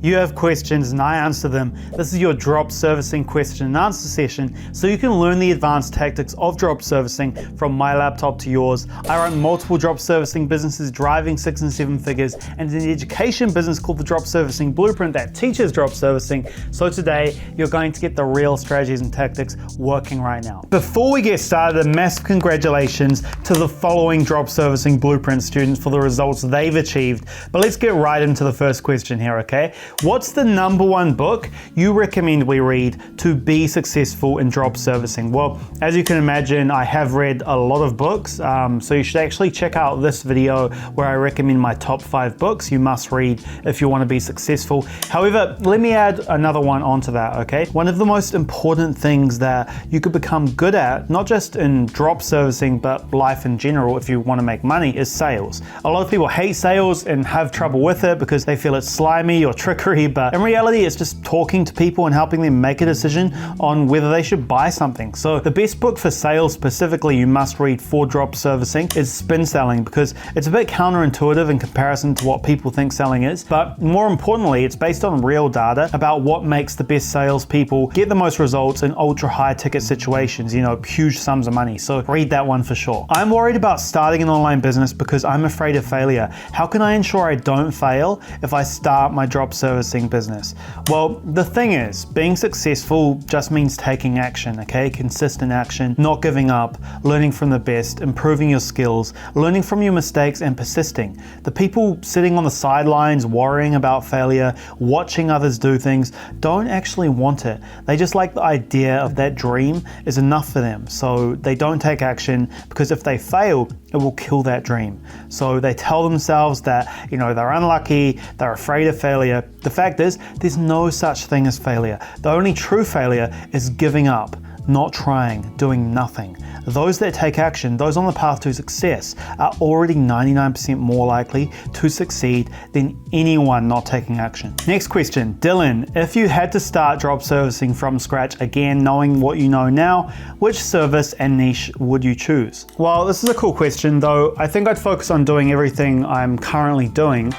You have questions and I answer them. This is your drop servicing question and answer session, so you can learn the advanced tactics of drop servicing from my laptop to yours. I run multiple drop servicing businesses driving 6 and 7 figures, and an education business called the Drop Servicing Blueprint that teaches drop servicing. So today you're going to get the real strategies and tactics working right now. Before we get started, a massive congratulations to the following drop servicing blueprint students for the results they've achieved. But let's get right into the first question here, okay? What's the #1 book you recommend we read to be successful in drop servicing? Well, as you can imagine, I have read a lot of books, so you should actually check out this video where I recommend my top 5 books you must read if you want to be successful. However, let me add another one onto that, okay? One of the most important things that you could become good at, not just in drop servicing, but life in general if you want to make money, is sales. A lot of people hate sales and have trouble with it because they feel it's slimy or trickery, but in reality, it's just talking to people and helping them make a decision on whether they should buy something. So the best book for sales specifically you must read for drop servicing is Spin Selling, because it's a bit counterintuitive in comparison to what people think selling is, but more importantly, it's based on real data about what makes the best salespeople get the most results in ultra high ticket situations, you know, huge sums of money. So read that one for sure. I'm worried about starting an online business because I'm afraid of failure. How can I ensure I don't fail if I start my drop servicing business? Well, the thing is, being successful just means taking action, okay? Consistent action, not giving up, learning from the best, improving your skills, learning from your mistakes, and persisting. The people sitting on the sidelines worrying about failure, watching others do things, don't actually want it. They just like the idea of that dream is enough for them. So they don't take action because if they fail, it will kill that dream. So they tell themselves that, you know, they're unlucky, they're afraid of failure. The fact is, there's no such thing as failure. The only true failure is giving up, not trying, doing nothing. Those that take action, those on the path to success, are already 99% more likely to succeed than anyone not taking action. Next question, Dylan, if you had to start drop servicing from scratch again, knowing what you know now, which service and niche would you choose? Well, this is a cool question, though I think I'd focus on doing everything I'm currently doing.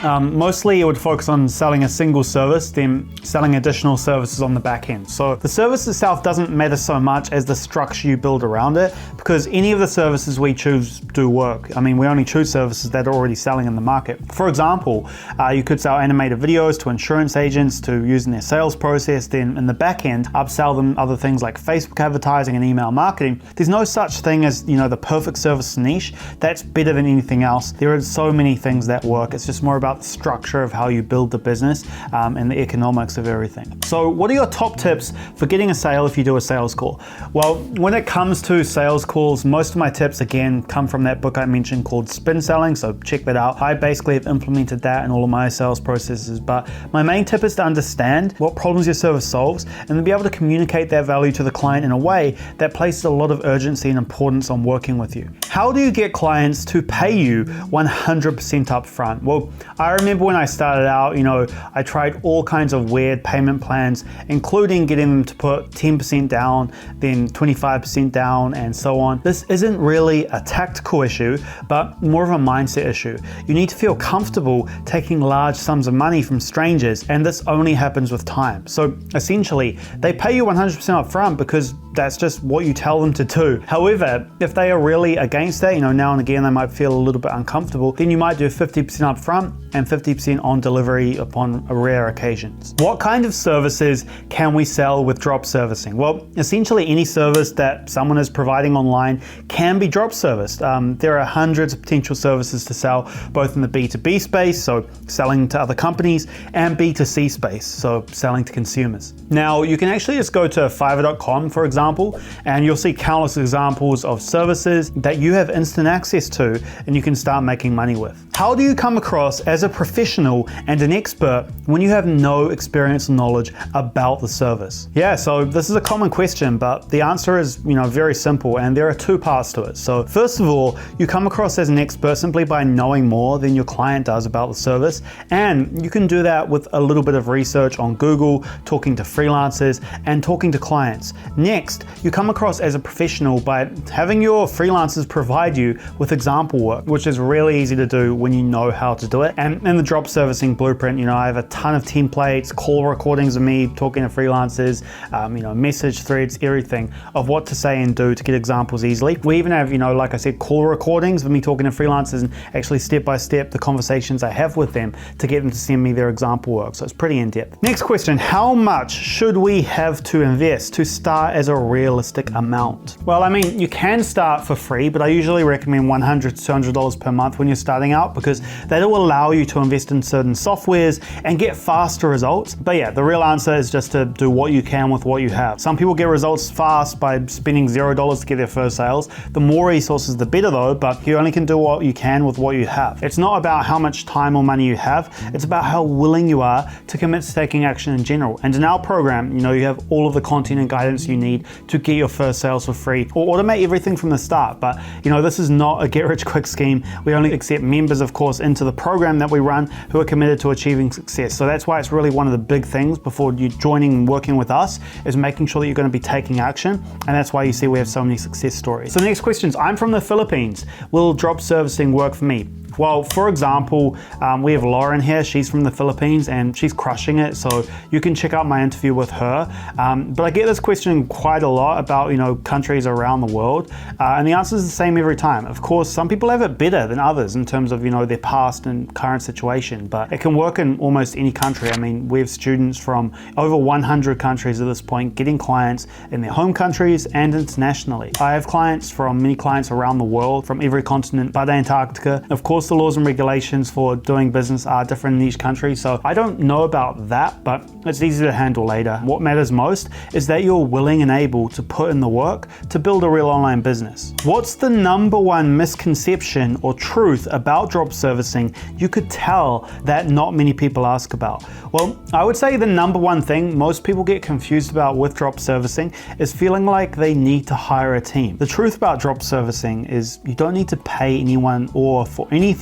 Mostly it would focus on selling a single service, then selling additional services on the back end. So the service itself doesn't matter so much as the structure you build around it, because any of the services we choose do work. I mean, we only choose services that are already selling in the market. For example, you could sell animated videos to insurance agents to use in their sales process, then in the back end, upsell them other things like Facebook advertising and email marketing. There's no such thing as, you know, the perfect service niche that's better than anything else. There are so many things that work. It's just more about the structure of how you build the business and the economics of everything. So what are your top tips for getting a sale if you do a sales call? Well, when it comes to sales calls, most of my tips again come from that book I mentioned called Spin Selling, so check that out. I basically have implemented that in all of my sales processes, but my main tip is to understand what problems your service solves and then be able to communicate that value to the client in a way that places a lot of urgency and importance on working with you. How do you get clients to pay you 100% upfront? Well, I remember when I started out, you know, I tried all kinds of weird payment plans, including getting them to put 10% down, then 25% down, and so on. This isn't really a tactical issue, but more of a mindset issue. You need to feel comfortable taking large sums of money from strangers, and this only happens with time. So essentially, they pay you 100% upfront because that's just what you tell them to do. However, if they are really against that, you know, now and again they might feel a little bit uncomfortable, then you might do 50% upfront and 50% on delivery upon rare occasions. What kind of services can we sell with drop servicing? Well, essentially any service that someone is providing online can be drop serviced. There are hundreds of potential services to sell, both in the B2B space, so selling to other companies, and B2C space, so selling to consumers. Now, you can actually just go to fiverr.com, for example, and you'll see countless examples of services that you have instant access to and you can start making money with. How do you come across as a professional and an expert when you have no experience and knowledge about the service? Yeah, so this is a common question, but the answer is, very simple, and there are 2 parts to it. So first of all, you come across as an expert simply by knowing more than your client does about the service, and you can do that with a little bit of research on Google, talking to freelancers, and talking to clients. Next, Next, you come across as a professional by having your freelancers provide you with example work, which is really easy to do when you know how to do it. And in the drop servicing blueprint, I have a ton of templates, call recordings of me talking to freelancers, message threads, everything of what to say and do to get examples easily. We even have, like I said, call recordings of me talking to freelancers and actually step by step the conversations I have with them to get them to send me their example work. So it's pretty in depth. Next question, how much should we have to invest to start as a realistic amount? Well, you can start for free, but I usually recommend $100 to $200 per month when you're starting out, because that'll allow you to invest in certain softwares and get faster results. But yeah, the real answer is just to do what you can with what you have. Some people get results fast by spending $0 to get their first sales. The more resources, the better though, but you only can do what you can with what you have. It's not about how much time or money you have, it's about how willing you are to commit to taking action in general. And in our program, you have all of the content and guidance you need to get your first sales for free or automate everything from the start. But this is not a get rich quick scheme. We only accept members, of course, into the program that we run who are committed to achieving success. So that's why it's really one of the big things before you joining and working with us is making sure that you're going to be taking action. And that's why you see we have so many success stories. So the next question is, I'm from the Philippines. Will drop servicing work for me? Well, for example, we have Lauren here. She's from the Philippines and she's crushing it. So you can check out my interview with her. But I get this question quite a lot about, countries around the world. And the answer is the same every time. Of course, some people have it better than others in terms of, their past and current situation, but it can work in almost any country. We have students from over 100 countries at this point getting clients in their home countries and internationally. I have many clients around the world from every continent but Antarctica. Of course, the laws and regulations for doing business are different in each country, so I don't know about that, but it's easy to handle later. What matters most is that you're willing and able to put in the work to build a real online business. What's the number one misconception or truth about drop servicing you could tell that not many people ask about? Well, I would say the number one thing most people get confused about with drop servicing is feeling like they need to hire a team. The truth about drop servicing is you don't need to pay anyone or for anything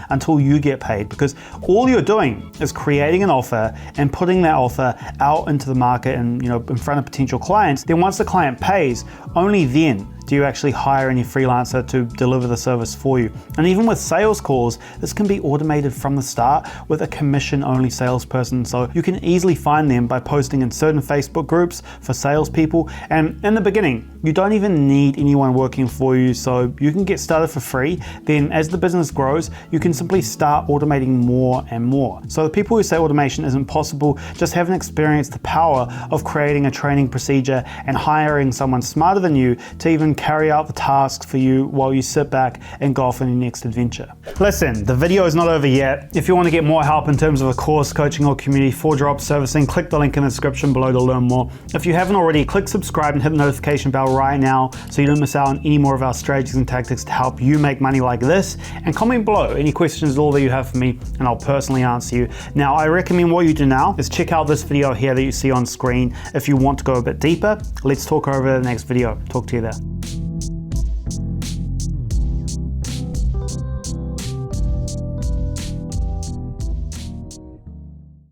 until you get paid, because all you're doing is creating an offer and putting that offer out into the market and in front of potential clients. Then once the client pays, only then do you actually hire any freelancer to deliver the service for you. And even with sales calls, this can be automated from the start with a commission-only salesperson. So you can easily find them by posting in certain Facebook groups for salespeople. And in the beginning, you don't even need anyone working for you, so you can get started for free. Then as the business grows, you can simply start automating more and more. So the people who say automation isn't possible just haven't experienced the power of creating a training procedure and hiring someone smarter than you to even carry out the tasks for you while you sit back and golf on your next adventure. Listen, the video is not over yet. If you want to get more help in terms of a course, coaching, or community for drop servicing, click the link in the description below to learn more. If you haven't already, click subscribe and hit the notification bell right now so you don't miss out on any more of our strategies and tactics to help you make money like this. And comment below any questions at all that you have for me and I'll personally answer you. Now, I recommend what you do now is check out this video here that you see on screen. If you want to go a bit deeper, let's talk over the next video. Talk to you there.